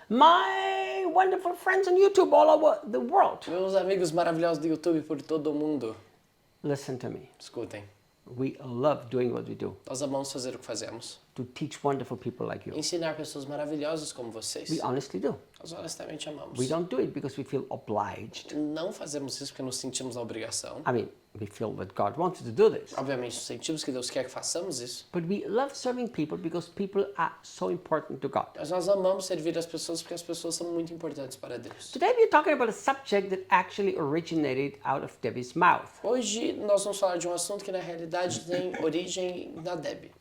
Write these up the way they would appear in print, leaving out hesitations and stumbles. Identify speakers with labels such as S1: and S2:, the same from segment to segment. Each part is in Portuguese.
S1: My wonderful friends on YouTube all over the world.
S2: Meus amigos maravilhosos do YouTube por todo o mundo,
S1: Listen to me.
S2: escutem.
S1: We love doing what we do.
S2: Nós amamos fazer o que fazemos.
S1: To teach wonderful people like you.
S2: Ensinar pessoas maravilhosas como vocês.
S1: We honestly do.
S2: Nós honestamente amamos.
S1: We don't do it because we feel obliged.
S2: Não fazemos isso porque nos sentimos na obrigação.
S1: I mean, we feel that God wants us to do this.
S2: Obviamente, sentimos que Deus quer que façamos isso.
S1: But we love serving people because people are so important to God.
S2: Mas nós amamos servir as pessoas porque as pessoas são muito importantes para Deus.
S1: Today we're talking about a subject that actually originated out of Debbie's mouth.
S2: Hoje nós vamos falar de um assunto que na realidade tem origem na Debbie.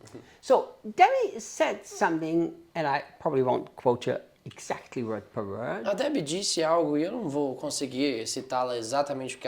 S1: So Debbie said something, and I probably won't quote her exactly word per word.
S2: A Debbie disse algo e eu não vou conseguir citar exatamente o que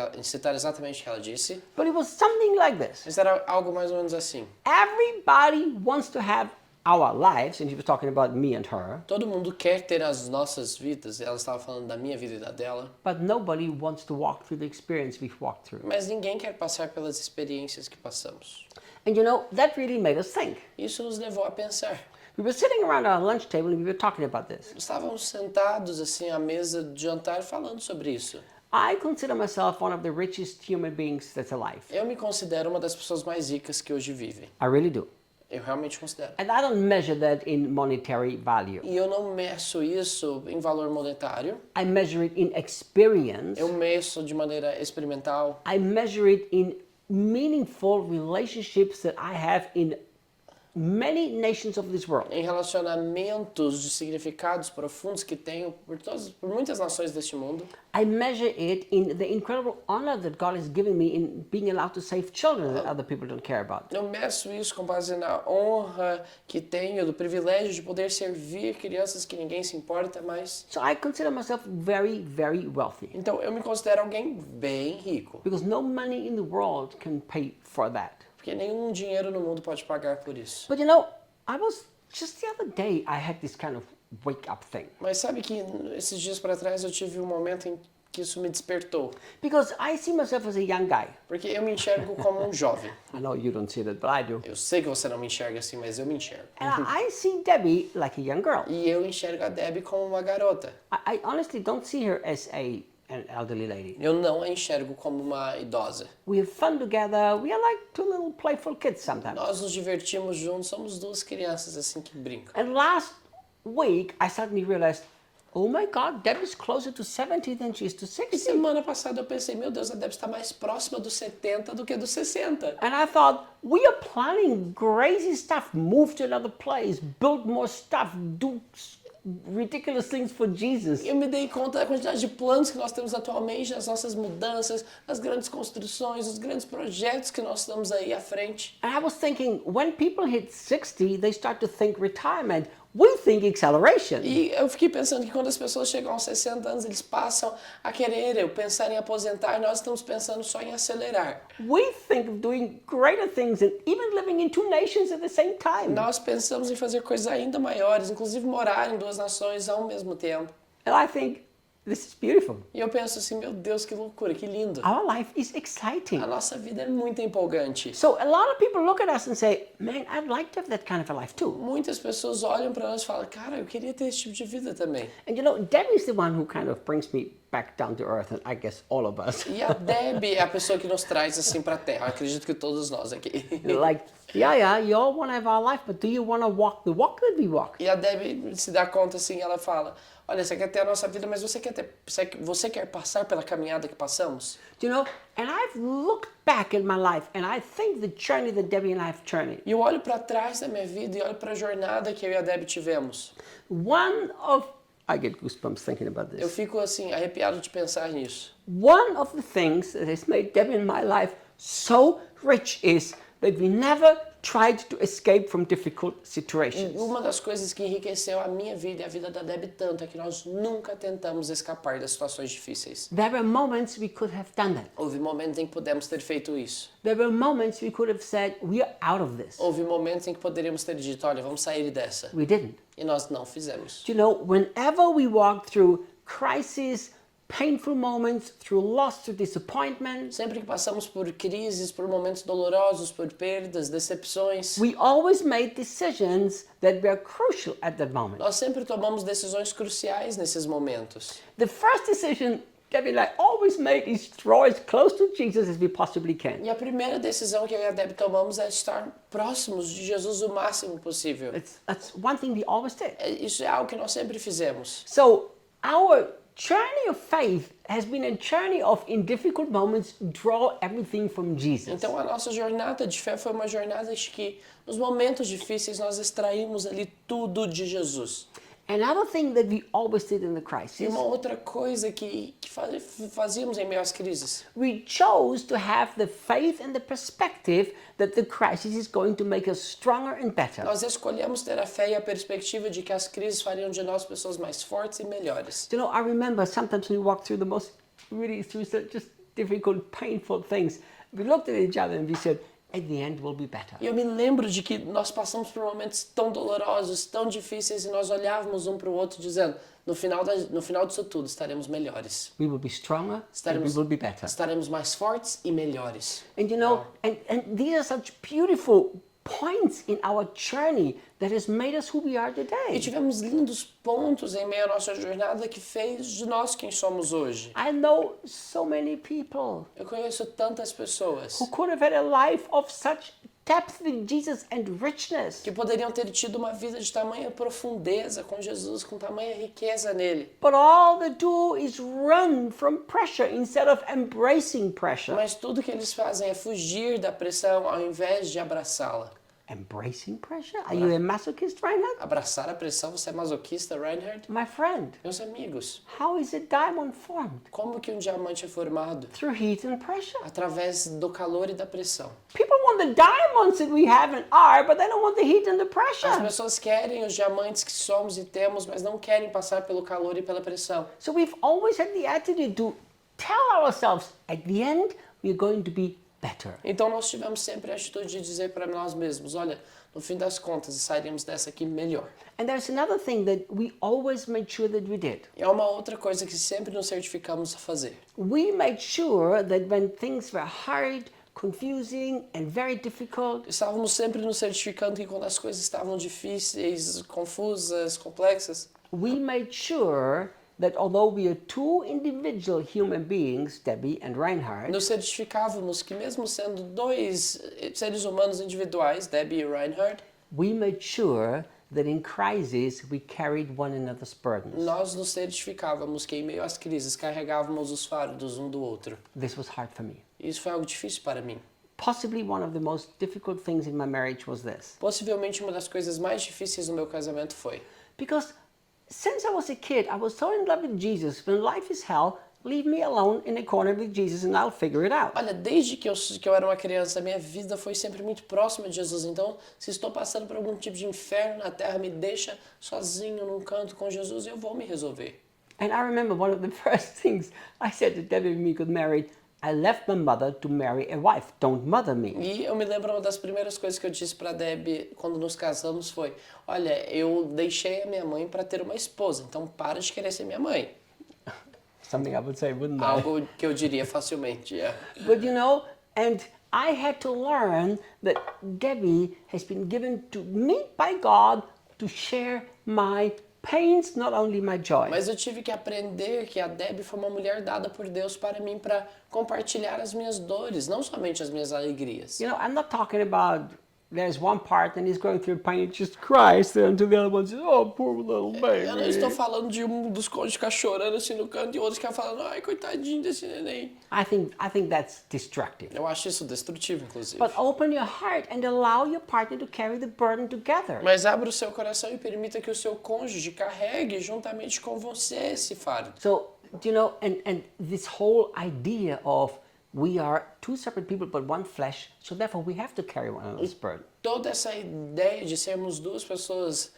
S2: ela disse,
S1: But it was something like this.
S2: mas era algo mais ou menos assim.
S1: Everybody wants to have our lives, and she was talking about me and her,
S2: Todo mundo quer ter as nossas vidas, ela estava falando da minha vida e da dela,
S1: but nobody wants to walk through the experience we've walked through.
S2: mas ninguém quer passar pelas experiências que passamos.
S1: And you know, that really made us think.
S2: Isso nos levou a pensar.
S1: We were sitting around our lunch table and we were talking about this.
S2: Estávamos sentados assim à mesa de jantar falando sobre isso.
S1: I consider myself one of the richest human beings that's alive.
S2: Eu me considero uma das pessoas mais ricas que hoje vivem.
S1: I really do.
S2: Eu realmente considero.
S1: And I don't measure that in monetary value.
S2: E eu não meço isso em valor monetário.
S1: I measure it in experience.
S2: Eu meço de maneira experimental.
S1: I measure it in meaningful relationships that I have in many nations of this world.
S2: Em relacionamentos de significados profundos que tenho por muitas nações deste mundo.
S1: I measure it in the incredible honor that God has given me in being allowed to save children that other people don't care about.
S2: Eu meço isso com base na honra que tenho, do privilégio de poder servir crianças que ninguém se importa mais.
S1: So I consider myself very, very wealthy.
S2: Então eu me considero alguém bem rico.
S1: Because no money in the world can pay for that.
S2: Porque nenhum dinheiro no mundo pode pagar por isso.
S1: But you know, I was just the other day I had this kind of wake up thing.
S2: Mas sabe que esses dias para trás eu tive um momento em que isso me despertou.
S1: Because I see myself as a young guy.
S2: Porque eu me enxergo como um jovem.
S1: I know you don't see that, but I do.
S2: Eu sei que você não me enxerga assim, mas eu me enxergo.
S1: And I see Debbie like a young girl.
S2: E eu enxergo a Debbie como uma garota.
S1: I honestly don't see her as an elderly lady.
S2: Eu não a enxergo como uma idosa.
S1: We have fun together. We are like two little playful kids sometimes.
S2: Nós nos divertimos juntos, somos duas crianças assim que brincam.
S1: And last week, I suddenly realized, oh my God, Debbie's closer to 70 than she is to
S2: E
S1: 60.
S2: semana passada eu pensei, meu Deus, a Debbie está mais próxima dos 70 do que dos 60.
S1: And I thought, we are planning crazy stuff, move to another place, build more stuff, do ridiculous things for Jesus.
S2: Eu me dei conta da quantidade de planos que nós temos atualmente, as nossas mudanças, as grandes construções, os grandes projetos que nós estamos aí à frente.
S1: And I was thinking, when people hit 60, they start to think retirement. We think acceleration.
S2: E eu fiquei pensando que quando as pessoas chegam aos 60 anos, eles passam a querer pensar em aposentar, nós estamos pensando só em acelerar.
S1: We think of doing greater things and even living in two nations at the same time.
S2: Nós pensamos em fazer coisas ainda maiores, inclusive morar em duas nações ao mesmo tempo.
S1: And I think, this is beautiful.
S2: E eu penso assim, meu Deus, que loucura, que lindo.
S1: Our life is exciting.
S2: A nossa vida é muito empolgante.
S1: So a lot of people look at us and say, man, I'd like to have that kind of a life too.
S2: Muitas pessoas olham para nós e falam, cara, eu queria ter esse tipo de vida também.
S1: And you know, Debbie's the one who kind of brings me back down to earth, and I guess all of us.
S2: E a Debbie é a pessoa que nos traz assim para a Terra. Eu acredito que todos nós aqui.
S1: Like, yeah, you all want to have our life, but do you want to walk the walk that we walk?
S2: E a Debbie se dá conta assim, ela fala, olha, você quer ter a nossa vida, mas você quer passar pela caminhada que passamos?
S1: Do you know, and I've looked back at my life, and I think the journey that Debbie and I have journeyed,
S2: E eu olho para trás da minha vida e olho para a jornada que eu e a Debbie tivemos.
S1: I get goosebumps thinking about
S2: Eu
S1: this.
S2: fico assim, arrepiado de pensar nisso.
S1: One of the things that has made Debbie and my life so rich is that we never tried to escape from difficult situations.
S2: Uma das coisas que enriqueceu a minha vida e a vida da Debbie tanto é que nós nunca tentamos escapar das situações difíceis.
S1: There were moments we could have done that.
S2: Houve momentos em que pudemos ter feito isso.
S1: There were moments we could have said, we are out of this.
S2: Houve momentos em que poderíamos ter dito, olha, vamos sair dessa.
S1: We didn't.
S2: E nós não fizemos.
S1: You know, whenever we walk through crises, painful moments, through loss, through disappointment,
S2: Sempre que passamos por crises, por momentos dolorosos, por perdas, decepções,
S1: we always made decisions that were crucial at that moment.
S2: nós sempre tomamos decisões cruciais nesses momentos.
S1: The first decision Debbie and I always make is draw as close to Jesus as we possibly can.
S2: E a primeira decisão que eu e a Deb tomamos é estar próximos de Jesus o máximo possível.
S1: That's one thing we always did.
S2: Isso é algo que nós sempre fizemos.
S1: So our journey of faith has been a journey of, in difficult moments, draw everything from Jesus.
S2: Então a nossa jornada de fé foi uma jornada de que nos momentos difíceis nós extraímos ali tudo de Jesus.
S1: Another thing that we always did in the
S2: E
S1: crisis,
S2: uma outra coisa que fazíamos em meio às crises,
S1: we chose to have the faith and the perspective that the crisis is going to make us stronger and better.
S2: nós escolhemos ter a fé e a perspectiva de que as crises fariam de nós pessoas mais fortes e melhores.
S1: You know, I remember sometimes we walked through the most, really through just difficult, painful things. We looked at each other and we said, at the end we'll be better.
S2: E eu me lembro de que nós passamos por momentos tão dolorosos, tão difíceis, e nós olhávamos um para o outro dizendo, no final disso tudo estaremos melhores.
S1: We will be stronger and we will be better.
S2: Estaremos mais fortes e melhores.
S1: And you know, and these are such beautiful points in our journey that has made us who we are
S2: E
S1: today.
S2: tivemos lindos pontos em meio à nossa jornada que fez de nós quem somos hoje.
S1: I know so many people
S2: Eu conheço tantas pessoas
S1: who could have had a life of such depth in Jesus and richness,
S2: que poderiam ter tido uma vida de tamanha profundeza com Jesus, com tamanha riqueza nele.
S1: but all they do is run from pressure instead of embracing pressure.
S2: Mas tudo que eles fazem é fugir da pressão ao invés de abraçá-la.
S1: Embracing pressure? Are you a masochist, Reinhard?
S2: Abraçar a pressão, você é masoquista, Reinhard?
S1: My friend,
S2: Meus amigos,
S1: how is a diamond formed?
S2: como que um diamante é formado?
S1: Through heat and pressure.
S2: Através do calor e da pressão.
S1: People want the diamonds that we have and are, but they don't want the heat and the
S2: As
S1: pressure.
S2: pessoas querem os diamantes que somos e temos, mas não querem passar pelo calor e pela pressão.
S1: So we've always had the attitude to tell ourselves, at the end, we're going to be better.
S2: Então nós tivemos sempre a atitude de dizer para nós mesmos, olha, no fim das contas, sairemos dessa aqui melhor.
S1: And there's another thing that we always made sure that we did.
S2: E é uma outra coisa que sempre nos certificamos a fazer.
S1: We made sure that when things were hard, confusing, and very difficult,
S2: Estávamos sempre nos certificando que quando as coisas estavam difíceis, confusas, complexas,
S1: we made sure that although we are two individual human beings, Debbie and Reinhard,
S2: nos certificávamos que mesmo sendo dois seres humanos individuais, Debbie e Reinhard,
S1: we made sure that in crisis we carried one another's burdens.
S2: nós nos certificávamos que em meio às crises carregávamos os fardos um do outro.
S1: This was hard for me.
S2: Isso foi algo difícil para mim.
S1: Possibly one of the most difficult things in my marriage was this.
S2: Possivelmente uma das coisas mais difíceis no meu casamento foi.
S1: Because since I was a kid, I was so in love with Jesus. When life is hell, leave me alone in a corner with Jesus and I'll figure it out.
S2: Olha, desde que eu era uma criança, minha vida foi sempre muito próxima de Jesus. Então, se estou passando por algum tipo de inferno na terra, me deixa sozinho num canto com Jesus e eu vou me resolver.
S1: And I remember one of the first things I said to Debbie when we got married, I left my mother to marry a wife. Don't mother me.
S2: E eu me lembro, uma das primeiras coisas que eu disse para Debbie quando nos casamos foi, olha, eu deixei a minha mãe para ter uma esposa, então para de querer ser minha mãe.
S1: Something I would say, wouldn't I?
S2: Algo que eu diria facilmente. Yeah.
S1: But you know, and I had to learn that Debbie has been given to me by God to share my pains, not only my joy.
S2: Mas eu tive que aprender que a Debbie foi uma mulher dada por Deus para mim para compartilhar as minhas dores, não somente as minhas alegrias.
S1: You know, I'm not talking about there's one part and he's going through pain and just cries until the other one says, oh, poor little baby.
S2: Eu não estou falando de um dos cônjuges ficar chorando assim no canto e outros ficar falando, ai, coitadinho desse neném.
S1: I think that's destructive.
S2: Eu acho isso destrutivo, inclusive.
S1: But open your heart and allow your partner to carry the burden together.
S2: Mas abra o seu coração e permita que o seu cônjuge carregue juntamente com você esse fardo.
S1: So, you know, and this whole idea of we are two separate people but one flesh, so therefore we have to carry one another's burden.
S2: Toda essa ideia de sermos duas pessoas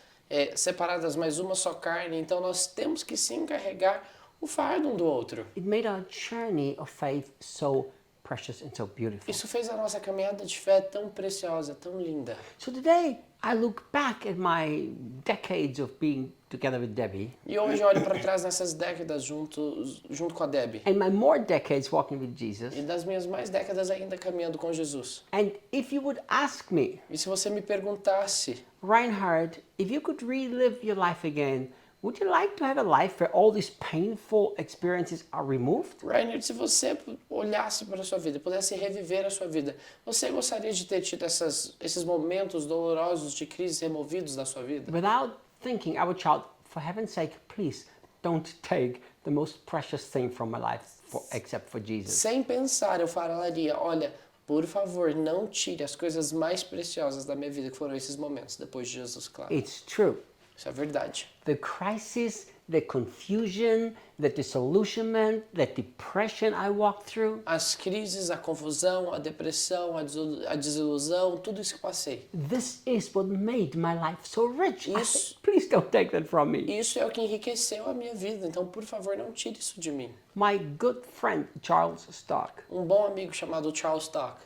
S2: separadas, mas uma só carne, então nós temos que sim carregar o fardo um do outro.
S1: It made our journey of faith so precious and so beautiful.
S2: Isso fez a nossa caminhada de fé tão preciosa, tão linda.
S1: So today I look back at my decades of being together with Debbie,
S2: E hoje eu olho para trás nessas décadas junto com a Debbie.
S1: and my more decades walking with Jesus.
S2: E das minhas mais décadas ainda caminhando com Jesus.
S1: And if you would ask me,
S2: E se você me perguntasse,
S1: Reinhard, if you could relive your life again, would you like to have a life where all these painful experiences are removed?
S2: Reinhard, se você olhasse para a sua vida, pudesse reviver a sua vida, você gostaria de ter tido esses momentos dolorosos de crise removidos da sua vida?
S1: Without thinking, I would shout, for heaven's sake, please don't take the most precious thing from my life except for Jesus.
S2: Sem pensar, eu falaria, olha, por favor, não tire as coisas mais preciosas da minha vida, que foram esses momentos, depois de Jesus, claro.
S1: It's true.
S2: Isso é verdade.
S1: The crisis, the confusion, the disillusionment, the depression I walked through,
S2: As crises, a confusão, a depressão, a desilusão, tudo isso que passei.
S1: this is what made my life so rich.
S2: Isso-
S1: Please don't take that from me.
S2: Isso é o que enriqueceu a minha vida, então, por favor, não tire isso de mim.
S1: My good friend Charles Stock
S2: Um bom amigo chamado Charles Stock,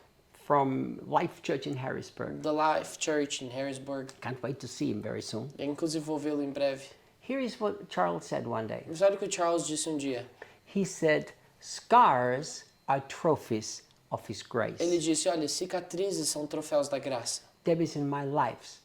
S1: from Life Church in Harrisburg,
S2: da Life Church em Harrisburg,
S1: can't wait to see him very soon.
S2: inclusive vou vê-lo em breve.
S1: Here is what Charles said one day.
S2: Mas olha o que o Charles disse um dia.
S1: He said, scars are trophies of his grace.
S2: Ele disse, olha, cicatrizes são troféus da graça.
S1: Debbie's in my lives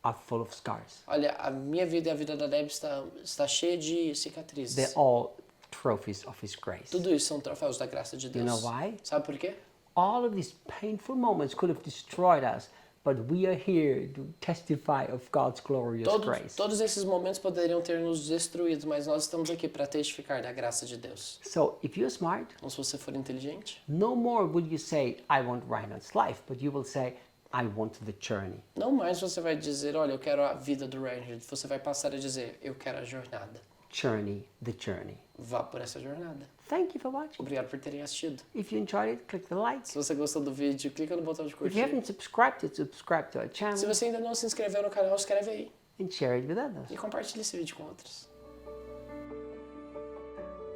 S1: are full of scars.
S2: Olha, a minha vida e a vida da Deb está cheia de
S1: They're
S2: cicatrizes.
S1: all trophies of his grace.
S2: Tudo isso são troféus da graça de Deus.
S1: You know why?
S2: Sabe por quê?
S1: All of these painful moments could have destroyed us, but we are here to testify of God's glorious grace.
S2: Todos esses momentos poderiam ter nos destruído, mas nós estamos aqui para testificar da graça de Deus.
S1: So if you're smart,
S2: Então, se você for inteligente,
S1: no more would you say, I want Reinhard's life, but you will say, I want the journey.
S2: não mais você vai dizer, olha, eu quero a vida do Reinhard. Você vai passar a dizer, eu quero a jornada.
S1: Journey, the journey.
S2: Vá por essa jornada.
S1: Thank you for watching.
S2: Obrigado por terem assistido.
S1: If you enjoyed it, click the like.
S2: Se você gostou do vídeo, clica no botão de
S1: If you
S2: curtir.
S1: haven't subscribed, subscribe to our
S2: Se
S1: channel
S2: você ainda não se inscreveu no canal, escreve aí.
S1: and share it with others.
S2: E compartilhe esse vídeo com outros.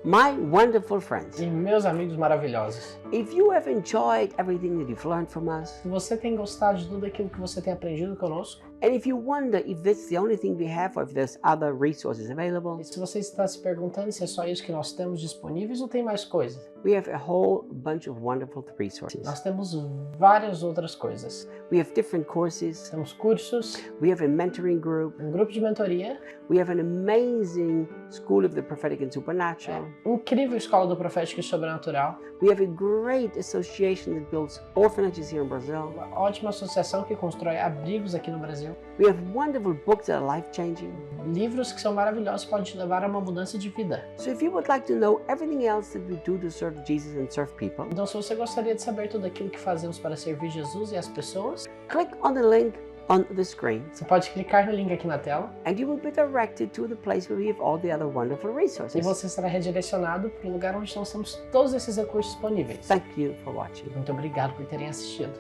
S1: My wonderful friends,
S2: E meus amigos maravilhosos,
S1: if you have enjoyed everything that you've learned from us,
S2: se você tem gostado de tudo aquilo que você tem aprendido conosco,
S1: and if you wonder if that's the only thing we have or if there's other resources available,
S2: e se você está se perguntando se é só isso que nós temos disponíveis ou tem mais coisas,
S1: we have a whole bunch of wonderful resources.
S2: nós temos várias outras coisas.
S1: We have different courses,
S2: Temos cursos,
S1: we have a mentoring group,
S2: um grupo de mentoria,
S1: we have an amazing School of the Prophetic and Supernatural,
S2: incrível escola do profético e sobrenatural,
S1: we have a great association that builds orphanages here in Brazil,
S2: uma ótima associação que constrói abrigos aqui no Brasil,
S1: we have wonderful books that are life-changing.
S2: livros que são maravilhosos podem te levar a uma mudança de vida.
S1: So if you would like to know everything else that we do to serve Jesus and serve people,
S2: Então, se você gostaria de saber tudo aquilo que fazemos para servir Jesus e as pessoas,
S1: click on the link on the screen
S2: você pode clicar no link aqui na tela
S1: and you will be directed to the place where we have all the other wonderful
S2: e
S1: resources.
S2: você será redirecionado para o lugar onde nós temos todos esses recursos disponíveis.
S1: Thank you for watching.
S2: Muito obrigado por terem assistido.